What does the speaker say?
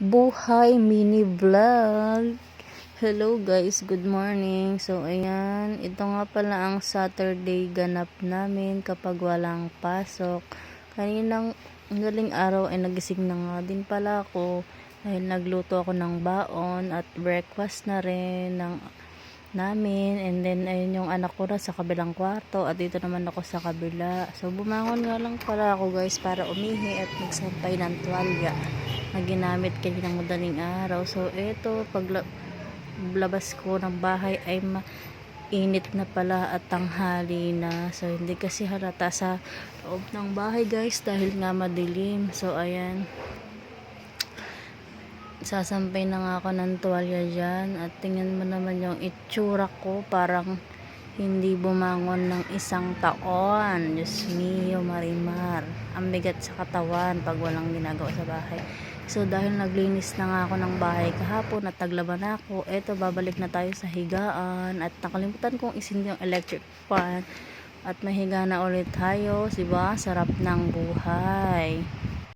Buhay mini vlog. Hello guys, good morning. So ayan, ito nga pala ang Saturday ganap namin kapag walang pasok. Kaninang galing araw ay nagising na nga din pala ako dahil nagluto ako ng baon at breakfast na rin namin, and then ayun yung anak ko na sa kabilang kwarto at dito naman ako sa kabila. So bumangon nga lang pala ako guys para umihi at magsampay ng tuwalya na ginamit kaninang madaling araw. So eto, paglabas ko ng bahay ay mainit na pala at tanghali na. So hindi kasi halata sa loob ng bahay guys dahil nga madilim. So ayan, sasampay na nga ako ng tuwalya dyan at tingnan mo naman yung itsura ko, parang hindi bumangon ng isang taon. Diyos mio, Marimar, ang bigat sa katawan pag walang ginagawa sa bahay. So dahil naglinis na nga ako ng bahay kahapon at naglaban ako, eto babalik na tayo sa higaan at nakalimutan kong isindi yung electric fan at mahiga na ulit tayo, diba? Sarap ng buhay.